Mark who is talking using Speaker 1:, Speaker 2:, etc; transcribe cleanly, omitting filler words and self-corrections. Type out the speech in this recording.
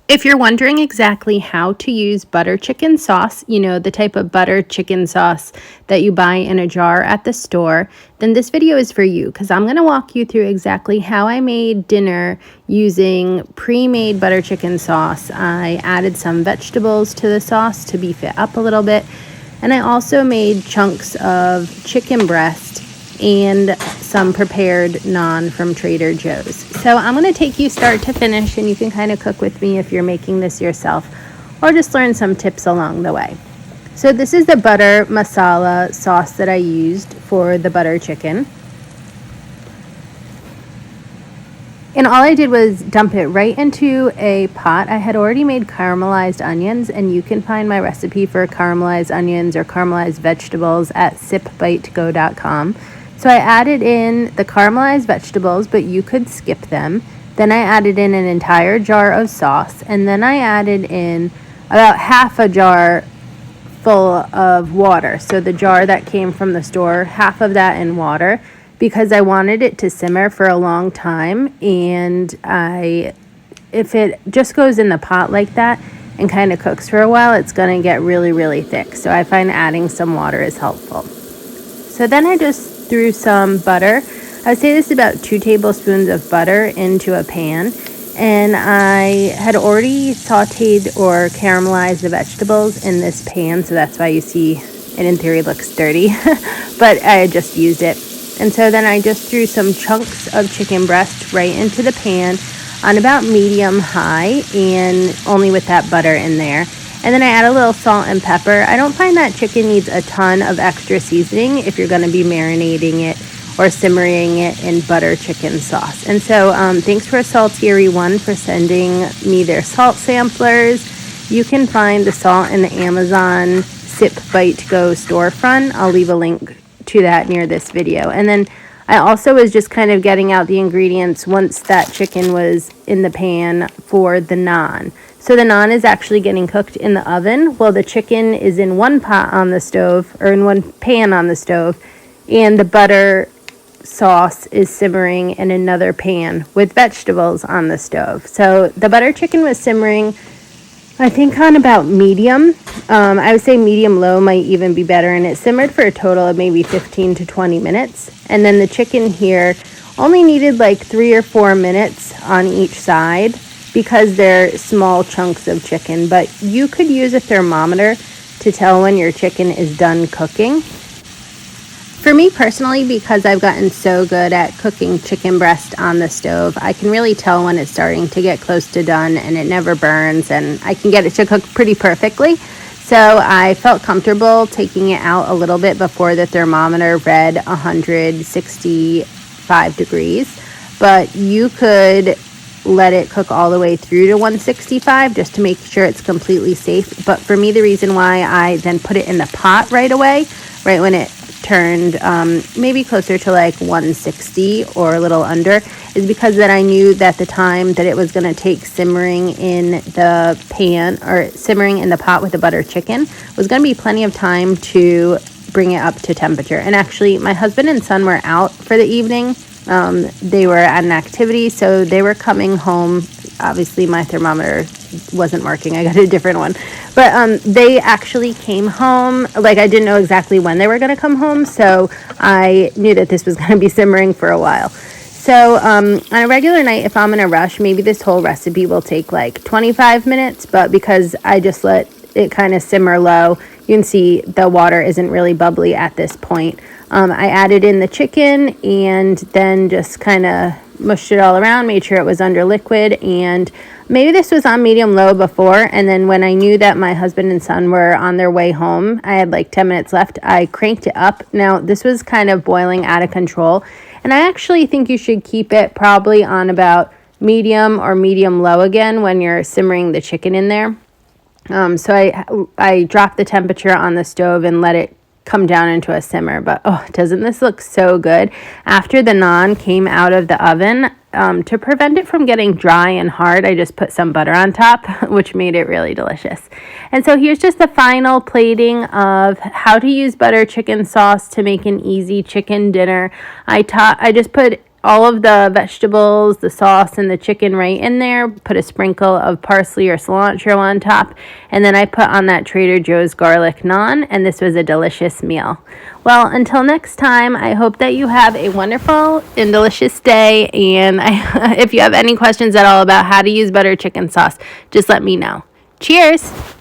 Speaker 1: If you're wondering exactly how to use butter chicken sauce, you know, the type of butter chicken sauce that you buy in a jar at the store, then this video is for you because I'm going to walk you through exactly how I made dinner using pre-made butter chicken sauce. I added some vegetables to the sauce to beef it up a little bit, and I also made chunks of chicken breast and some prepared naan from Trader Joe's. So I'm going to take you start to finish, and you can kind of cook with me if you're making this yourself or just learn some tips along the way. So this is the butter masala sauce that I used for the butter chicken. And all I did was dump it right into a pot. I had already made caramelized onions, and you can find my recipe for caramelized onions or caramelized vegetables at sipbitego.com. So I added in the caramelized vegetables, but you could skip them. Then I added in an entire jar of sauce, and then I added in about half a jar full of water. So the jar that came from the store, half of that in water, because I wanted it to simmer for a long time. And if it just goes in the pot like that and kind of cooks for a while, it's going to get really, really thick. So I find adding some water is helpful. So then I just threw some butter. I would say this is about 2 tablespoons of butter into a pan. And I had already sauteed or caramelized the vegetables in this pan. So that's why you see it in theory looks dirty. But I had just used it. And so then I just threw some chunks of chicken breast right into the pan on about medium high, and only with that butter in there. And then I add a little salt and pepper. I don't find that chicken needs a ton of extra seasoning if you're going to be marinating it or simmering it in butter chicken sauce. And so thanks for Saltiery One for sending me their salt samplers. You can find the salt in the Amazon sipbitego storefront. I'll leave a link to that near this video. And then I also was just kind of getting out the ingredients once that chicken was in the pan for the naan. So the naan is actually getting cooked in the oven while the chicken is in one pot on the stove, or in one pan on the stove, and the butter sauce is simmering in another pan with vegetables on the stove. So the butter chicken was simmering, I think, on about medium. I would say medium low might even be better, and it simmered for a total of maybe 15 to 20 minutes. And then the chicken here only needed like 3 or 4 minutes on each side because they're small chunks of chicken. But you could use a thermometer to tell when your chicken is done cooking. For me personally, because I've gotten so good at cooking chicken breast on the stove, I can really tell when it's starting to get close to done and it never burns, and I can get it to cook pretty perfectly. So I felt comfortable taking it out a little bit before the thermometer read 165 degrees. But you could let it cook all the way through to 165 just to make sure it's completely safe. But for me, the reason why I then put it in the pot right away, right when it turned maybe closer to like 160 or a little under, is because then I knew that the time that it was going to take simmering in the pan or simmering in the pot with the butter chicken was going to be plenty of time to bring it up to temperature. And actually, my husband and son were out for the evening. They were at an activity, so they were coming home. Obviously, my thermometer wasn't working. I got a different one. But they actually came home. Like, I didn't know exactly when they were going to come home, so I knew that this was going to be simmering for a while. So on a regular night, if I'm in a rush, maybe this whole recipe will take like 25 minutes. But because I just let it kind of simmer low, you can see the water isn't really bubbly at this point. I added in the chicken and then just kind of mushed it all around, made sure it was under liquid, and maybe this was on medium low before, and then when I knew that my husband and son were on their way home, I had like 10 minutes left, I cranked it up. Now this was kind of boiling out of control, and I actually think you should keep it probably on about medium or medium low again when you're simmering the chicken in there. So I dropped the temperature on the stove and let it come down into a simmer. But doesn't this look so good? After the naan came out of the oven, to prevent it from getting dry and hard, I just put some butter on top, which made it really delicious. And so here's just the final plating of how to use butter chicken sauce to make an easy chicken dinner. I just put all of the vegetables, the sauce, and the chicken right in there. Put a sprinkle of parsley or cilantro on top. And then I put on that Trader Joe's garlic naan, and this was a delicious meal. Well, until next time, I hope that you have a wonderful and delicious day. And if you have any questions at all about how to use butter chicken sauce, just let me know. Cheers!